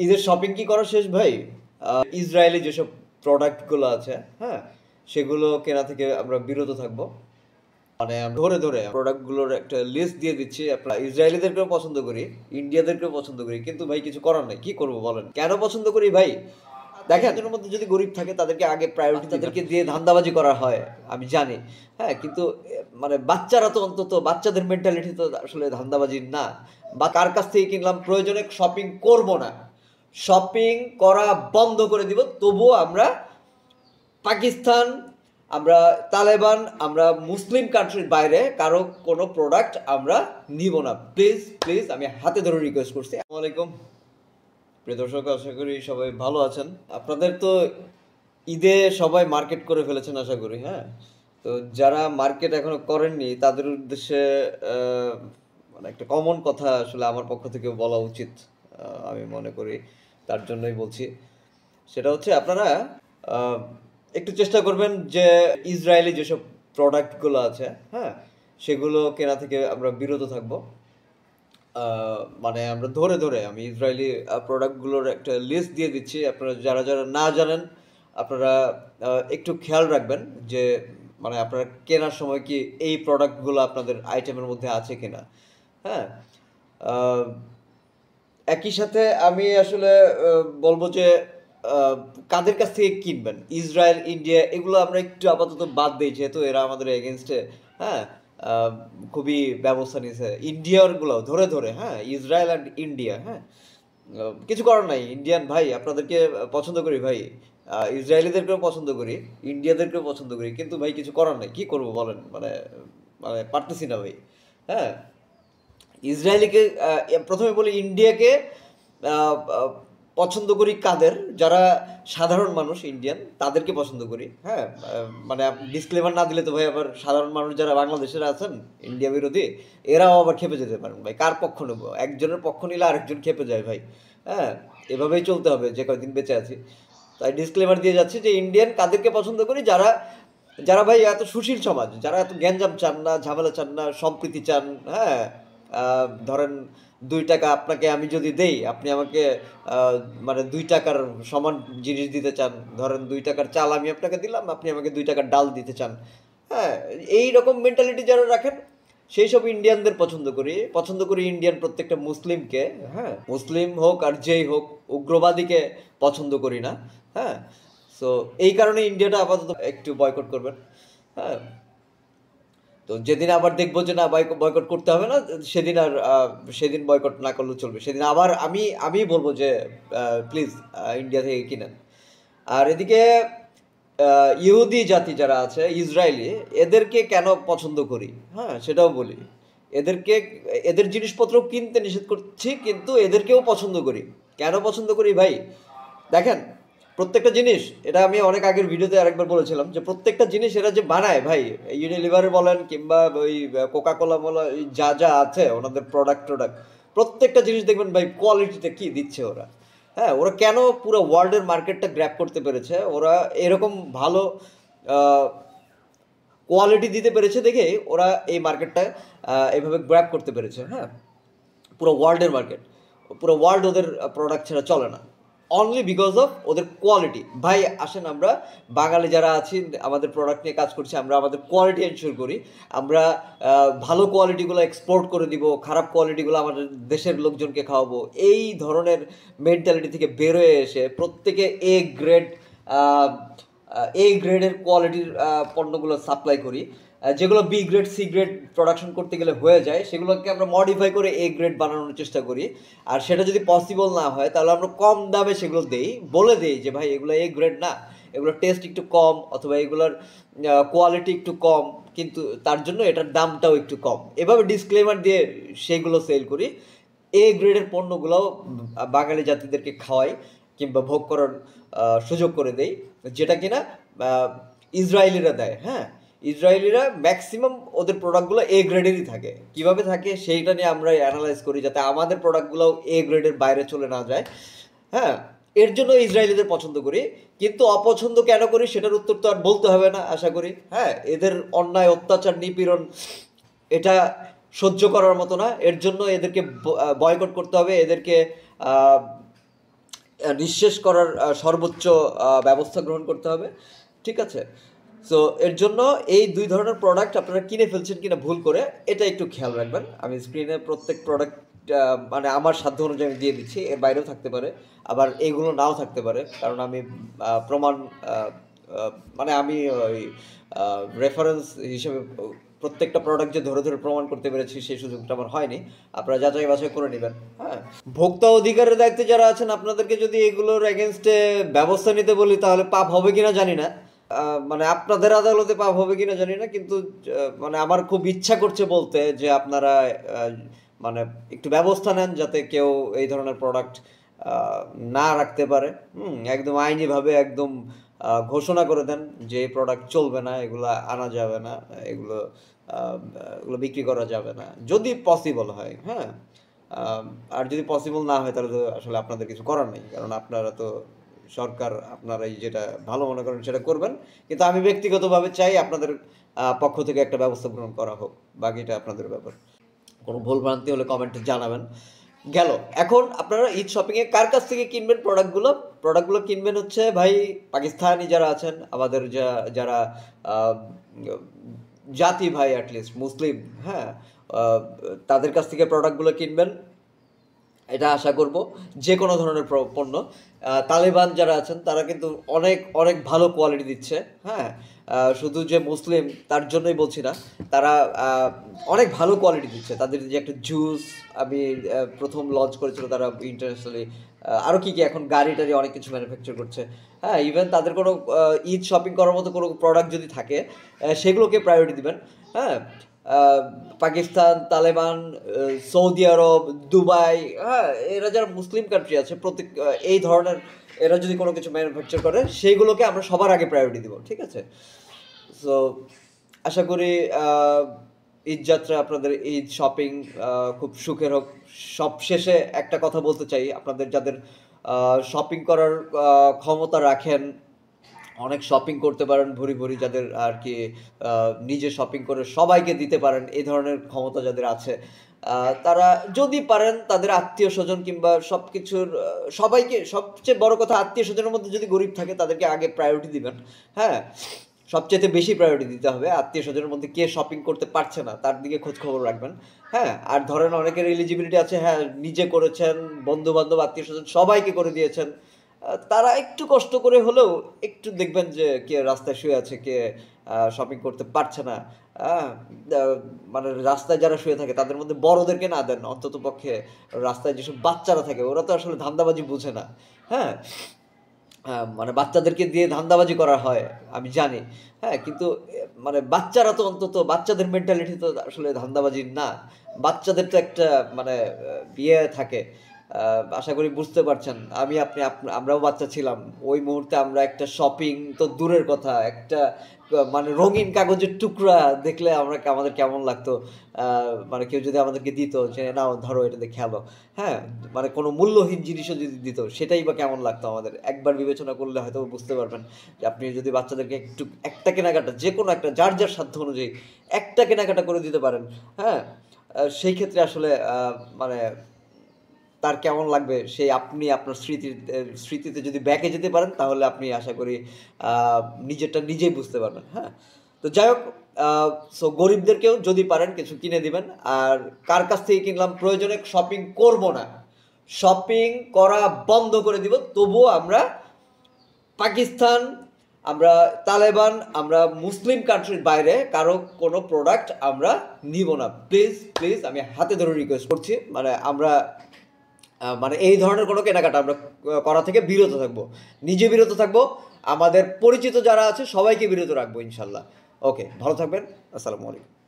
ঈদের শপিং কি করা শেষ ভাই? ইসরায়েলি যেসব প্রোডাক্টগুলো আছে, হ্যাঁ, সেগুলো কেনা থেকে আমরা বিরত থাকবো। মানে আমরা ধরে ধরে প্রোডাক্টগুলোর একটা লিস্ট দিয়ে দিচ্ছি। আপনারা ইসরায়েলিদেরকেও পছন্দ করি, ইন্ডিয়াদেরকেও পছন্দ করি, কিন্তু ভাই কিছু করার নাই। কি করব বলেন? কেন পছন্দ করি ভাই? দেখেন, এদের মধ্যে যদি গরিব থাকে তাদেরকে আগে প্রায়োরিটি তাদেরকে দিয়ে ধান্দাবাজি করা হয়, আমি জানি। হ্যাঁ, কিন্তু মানে বাচ্চারা তো, অন্তত বাচ্চাদের মেন্টালিটি তো আসলে ধান্দাবাজির না। বা কার কাছ থেকে কিনলাম, প্রয়োজনে শপিং করব না, শপিং করা বন্ধ করে দিব, তবুও আমরা পাকিস্তান, আমরা তালেবান, আমরা মুসলিম কান্ট্রির বাইরে কারো কোনো প্রোডাক্ট আমরা নিব না। প্লিজ প্লিজ, আমি হাতে ধরে রিকোয়েস্ট করছি। আসসালামু আলাইকুম প্রিয় দর্শক, আশা করি সবাই ভালো আছেন। আপনাদের তো ঈদে সবাই মার্কেট করে ফেলেছেন আশা করি। হ্যাঁ, তো যারা মার্কেট এখনো করেননি তাদের উদ্দেশ্যে মানে একটা কমন কথা আসলে আমার পক্ষ থেকে বলা উচিত, আমি মনে করি। তার জন্যই বলছি। সেটা হচ্ছে, আপনারা আহ, একটু চেষ্টা করবেন যে ইসরায়েলি যেসব প্রোডাক্টগুলো আছে, হ্যাঁ, সেগুলো কেনা থেকে আমরা বিরত থাকবো। মানে আমরা ধরে ধরে আমি ইসরায়েলি প্রোডাক্টগুলোর একটা লিস্ট দিয়ে দিচ্ছি। আপনারা যারা যারা না জানেন, আপনারা একটু খেয়াল রাখবেন যে মানে আপনারা কেনার সময় কি এই প্রোডাক্টগুলো আপনাদের আইটেমের মধ্যে আছে কিনা। হ্যাঁ, আহ, একই সাথে আমি আসলে বলবো যে কাদের কাছ থেকে কিনবেন। ইসরায়েল, ইন্ডিয়া এগুলো আমরা একটু আপাতত বাদ দিই, যেহেতু এরা আমাদের এগেনস্টে। হ্যাঁ, আহ, খুবই ব্যবস্থা নিয়েছে ইন্ডিয়ারগুলো ধরে ধরে। হ্যাঁ, ইসরায়েল অ্যান্ড ইন্ডিয়া। হ্যাঁ, কিছু করার নাই। ইন্ডিয়ান ভাই, আপনাদেরকে পছন্দ করি ভাই। ইসরায়েলিদেরকেও পছন্দ করি, ইন্ডিয়াদেরকেও পছন্দ করি, কিন্তু ভাই কিছু করার নাই। কি করব বলেন? মানে মানে পারতেছি না ভাই। হ্যাঁ, ইসরায়েলিকে প্রথমে বলি, ইন্ডিয়াকে আহ, আহ, পছন্দ করি কাদের? যারা সাধারণ মানুষ ইন্ডিয়ান, তাদেরকে পছন্দ করি। হ্যাঁ, মানে ডিসক্লেমার না দিলে তো ভাই আবার সাধারণ মানুষ যারা বাংলাদেশের আছেন ইন্ডিয়া বিরোধী, এরাও আবার খেপে যেতে পারেন ভাই। কার পক্ষ নেবো? একজনের পক্ষ নিলে আরেকজন খেপে যায় ভাই। হ্যাঁ, এভাবেই চলতে হবে যে কয়দিন বেঁচে আছি। তাই ডিসক্লেমার দিয়ে যাচ্ছি যে ইন্ডিয়ান কাদেরকে পছন্দ করি? যারা যারা ভাই এত সুশীল সমাজ, যারা এত গ্যাঞ্জাম চান না, ঝামেলা চান না, সম্প্রীতি চান। হ্যাঁ, ধরেন 2 টাকা আপনাকে আমি যদি দেই, আপনি আমাকে আহ, মানে 2 টাকার সমান জিনিস দিতে চান। ধরেন 2 টাকার চাল আমি আপনাকে দিলাম, আপনি আমাকে 2 টাকার ডাল দিতে চান। হ্যাঁ, এই রকম মেন্টালিটি যারা রাখেন, সেই সব ইন্ডিয়ানদের পছন্দ করি। পছন্দ করি ইন্ডিয়ান প্রত্যেকটা মুসলিমকে। হ্যাঁ, মুসলিম হোক আর যেই হোক, উগ্রবাদীকে পছন্দ করি না। হ্যাঁ, সো এই কারণে ইন্ডিয়াটা আপাতত একটু বয়কট করবেন। হ্যাঁ, তো যেদিন আবার দেখবো যে না, বয়কট করতে হবে না, সেদিন আর সেদিন বয়কট না করলেও চলবে। সেদিন আবার আমি বলবো যে প্লিজ ইন্ডিয়া থেকে কিনেন। আর এদিকে ইহুদি জাতি যারা আছে, ইসরায়েলি, এদেরকে কেন পছন্দ করি, হ্যাঁ, সেটাও বলি। এদেরকে, এদের জিনিসপত্র কিনতে নিষেধ করছি, কিন্তু এদেরকেও পছন্দ করি। কেন পছন্দ করি ভাই? দেখেন, প্রত্যেকটা জিনিস, এটা আমি অনেক আগের ভিডিওতে আরেকবার বলেছিলাম যে প্রত্যেকটা জিনিস এরা যে বানায় ভাই, ইউনিলিভার বলেন কিংবা ওই কোকা কোলা বলা, যা যা আছে ওনাদের প্রোডাক্ট, প্রত্যেকটা জিনিস দেখবেন ভাই কোয়ালিটিটা কি দিচ্ছে ওরা। হ্যাঁ, ওরা কেন পুরো ওয়ার্ল্ডের মার্কেটটা গ্র্যাব করতে পেরেছে? ওরা এরকম ভালো কোয়ালিটি দিতে পেরেছে দেখে ওরা এই মার্কেটটা এইভাবে গ্র্যাব করতে পেরেছে। হ্যাঁ, পুরো ওয়ার্ল্ডের মার্কেট, পুরো ওয়ার্ল্ড ওদের প্রোডাক্ট ছাড়া চলে না, অনলি বিকজ অফ ওদের কোয়ালিটি। ভাই আসেন, আমরা বাঙালি যারা আছি, আমাদের প্রোডাক্ট নিয়ে কাজ করছি, আমরা আমাদের কোয়ালিটি এনশিওর করি। আমরা ভালো কোয়ালিটিগুলো এক্সপোর্ট করে দিব, খারাপ কোয়ালিটিগুলো আমাদের দেশের লোকজনকে খাওয়াবো। এই ধরনের মেন্টালিটি থেকে বেরোয় এসে প্রত্যেকে গ্রেড গ্রেডের কোয়ালিটির পণ্যগুলো সাপ্লাই করি। যেগুলো গ্রেড, গ্রেড প্রোডাকশন করতে গেলে হয়ে যায়, সেগুলোকে আমরা মডিফাই করে গ্রেড বানানোর চেষ্টা করি। আর সেটা যদি পসিবল না হয়, তাহলে আমরা কম দামে সেগুলো দেই, বলে দিই যে ভাই এগুলো গ্রেড না, এগুলোর টেস্ট একটু কম, অথবা এগুলোর কোয়ালিটি একটু কম, কিন্তু তার জন্য এটার দামটাও একটু কম। এভাবে ডিসক্লেমার দিয়ে সেগুলো সেল করি। গ্রেডের পণ্যগুলোও বাঙালি জাতিদেরকে খাওয়াই কিংবা ভোগ করার সুযোগ করে দেই, যেটা কিনা ইসরায়েলিরা দেয়। হ্যাঁ, ইসরায়েলিরা ম্যাক্সিমাম ওদের প্রোডাক্টগুলো গ্রেডেরই থাকে। কিভাবে থাকে সেইটা নিয়ে আমরা অ্যানালাইজ করি, যাতে আমাদের প্রোডাক্টগুলোও গ্রেডের বাইরে চলে না যায়। হ্যাঁ, এর জন্য ইসরায়েলিদের পছন্দ করি। কিন্তু অপছন্দ কেন করি সেটার উত্তর তো আর বলতে হবে না আশা করি। হ্যাঁ, এদের অন্যায়, অত্যাচার, নিপীড়ন, এটা সহ্য করার মতো না। এর জন্য এদেরকে বয়কট করতে হবে, এদেরকে নিঃশেষ করার সর্বোচ্চ ব্যবস্থা গ্রহণ করতে হবে, ঠিক আছে? সো এর জন্য এই 2 ধরনের প্রোডাক্ট আপনারা কিনে ফেলছেন কিনা ভুল করে, এটা একটু খেয়াল রাখবেন। আমি স্ক্রিনে প্রত্যেক প্রোডাক্ট মানে আমার সাধ্য অনুযায়ী আমি দিয়ে দিচ্ছি, এর বাইরেও থাকতে পারে, আবার এগুলো নাও থাকতে পারে, কারণ আমি প্রমাণ মানে আমি ওই রেফারেন্স হিসেবে প্রত্যেকটা প্রোডাক্ট যে ধরে ধরে প্রমাণ করতে পেরেছি সেই সুযোগটা আমার হয়নি। আপনারা যাচাই বাছাই করে নেবেন। হ্যাঁ, ভোক্তা অধিকারের দায়িত্বে যারা আছেন আপনাদেরকে যদি এগুলোর এগেনস্টে ব্যবস্থা নিতে বলি তাহলে পাপ হবে কিনা জানি না, মানে আপনাদের আদালতে পাপ হবে কিনা জানি না, কিন্তু মানে আমার খুব ইচ্ছা করছে বলতে যে আপনারা মানে একটু ব্যবস্থা নেন যাতে কেউ এই ধরনের প্রোডাক্ট না রাখতে পারে। একদম আইনিভাবে একদম ঘোষণা করে দেন যে এই প্রোডাক্ট চলবে না, এগুলো আনা যাবে না, এগুলো এগুলো বিক্রি করা যাবে না, যদি পসিবল হয়। হ্যাঁ, আর যদি পসিবল না হয় তাহলে তো আসলে আপনাদের কিছু করার নেই, কারণ আপনারা তো সরকার, আপনারাই যেটা ভালো মনে করেন সেটা করবেন। কিন্তু আমি ব্যক্তিগতভাবে চাই আপনাদের পক্ষ থেকে একটা ব্যবস্থা গ্রহণ করা হোক, বাকিটা আপনাদের ব্যাপার। কোনো ভুলভ্রান্তি হলে কমেন্টে জানাবেন। গেল, এখন আপনারা ঈদ শপিংয়ে কার কাছ থেকে কিনবেন প্রোডাক্টগুলো কিনবেন হচ্ছে ভাই পাকিস্তানি যারা আছেন, আমাদের যারা জাতি ভাই, অ্যাটলিস্ট মুসলিম, হ্যাঁ, তাদের কাছ থেকে প্রোডাক্টগুলো কিনবেন, এটা আশা করব। যে কোনো ধরনের পণ্য, তালেবান যারা আছেন তারা কিন্তু অনেক অনেক ভালো কোয়ালিটি দিচ্ছে। হ্যাঁ, শুধু যে মুসলিম তার জন্যই বলছি না, তারা অনেক ভালো কোয়ালিটি দিচ্ছে। তাদের যে একটা জুস আমি প্রথম লঞ্চ করেছিল তারা ইন্টারন্যাশনালি, আরও কী কী এখন গাড়ি টাড়ি অনেক কিছু ম্যানুফ্যাকচার করছে। হ্যাঁ, ইভেন তাদের কোনো ঈদ শপিং করার মতো কোনো প্রোডাক্ট যদি থাকে সেগুলোকে প্রায়োরিটি দিবেন। হ্যাঁ, পাকিস্তান, তালেবান, সৌদি আরব, দুবাই, হ্যাঁ, এরা যারা মুসলিম কান্ট্রি আছে প্রত্যেক এই ধরনের এরা যদি কোনো কিছু ম্যানুফ্যাকচার করে সেইগুলোকে আমরা সবার আগে প্রায়োরিটি দিব, ঠিক আছে? সো আশা করি ঈদ যাত্রা, আপনাদের ঈদ শপিং খুব সুখের হোক। সব শেষে একটা কথা বলতে চাই, আপনাদের যাদের শপিং করার ক্ষমতা রাখেন, অনেক শপিং করতে পারেন ভরি ভরি, যাদের আর কি নিজে শপিং করে সবাইকে দিতে পারেন এই ধরনের ক্ষমতা যাদের আছে, তারা যদি পারেন তাদের আত্মীয় স্বজন কিংবা সব কিছুর সবাইকে, সবচেয়ে বড় কথা আত্মীয় স্বজনের মধ্যে যদি গরিব থাকে তাদেরকে আগে প্রায়োরিটি দিবেন। হ্যাঁ, সবচেয়ে বেশি প্রায়োরিটি দিতে হবে। আত্মীয় স্বজনের মধ্যে কে শপিং করতে পারছে না তার দিকে খোঁজ খবর রাখবেন। হ্যাঁ, আর ধরেন অনেকের এলিজিবিলিটি আছে, হ্যাঁ, নিজে করেছেন, বন্ধু বান্ধব আত্মীয় স্বজন সবাইকে করে দিয়েছেন, তারা একটু কষ্ট করে হলেও একটু দেখবেন যে কে রাস্তায় শুয়ে আছে, কে শপিং করতে পারছে না। মানে রাস্তায় যারা শুয়ে থাকে তাদের মধ্যে বড়দেরকে না দেন, অন্তত পক্ষে রাস্তায় যেসব বাচ্চারা থাকে ওরা তো আসলে ধান্দাবাজি বুঝে না। হ্যাঁ, মানে বাচ্চাদেরকে দিয়ে ধান্দাবাজি করা হয় আমি জানি। হ্যাঁ, কিন্তু মানে বাচ্চারা তো অন্তত, বাচ্চাদের মেন্টালিটি তো আসলে ধান্দাবাজি না। বাচ্চাদের তো একটা মানে বিয়ে থাকে। আশা করি বুঝতে পারছেন। আমি, আপনি, আমরাও বাচ্চা ছিলাম। ওই মুহূর্তে আমরা একটা শপিং তো দূরের কথা, একটা মানে রঙিন কাগজের টুকরা দেখলে আমাদের কেমন লাগতো। মানে কেউ যদি আমাদেরকে দিত যে নাও ধরো এটা দিয়ে খেলো। হ্যাঁ, মানে কোনো মূল্যহীন জিনিসও যদি দিত সেটাই বা কেমন লাগতো আমাদের। একবার বিবেচনা করলে হয়তো বুঝতে পারবেন যে আপনি যদি বাচ্চাদেরকে একটু একটা কেনাকাটা, যে কোনো একটা যার যার সাধ্য অনুযায়ী একটা কেনাকাটা করে দিতে পারেন, হ্যাঁ, সেই ক্ষেত্রে আসলে মানে তার কেমন লাগবে সেই আপনি আপনার স্মৃতিতে যদি ব্যাকে যেতে পারেন তাহলে আপনি আশা করি নিজেরটা নিজেই বুঝতে পারবেন। হ্যাঁ, তো যাই হোক, সো গরিবদেরকেও যদি পারেন কিছু কিনে দিবেন। আর কার কাছ থেকে কিনলাম, প্রয়োজনে শপিং করব না, শপিং করা বন্ধ করে দিব, তবুও আমরা পাকিস্তান, আমরা তালেবান, আমরা মুসলিম কান্ট্রির বাইরে কারো কোনো প্রোডাক্ট আমরা নিব না। প্লিজ প্লিজ আমি হাতে ধরে রিকোয়েস্ট করছি, মানে আমরা মানে এই ধরনের কোনো কেনাকাটা আমরা করা থেকে বিরত থাকবো, নিজে বিরত থাকবো, আমাদের পরিচিত যারা আছে সবাইকে বিরত রাখবো ইনশাল্লাহ। ওকে, ভালো থাকবেন। আসসালামু আলাইকুম।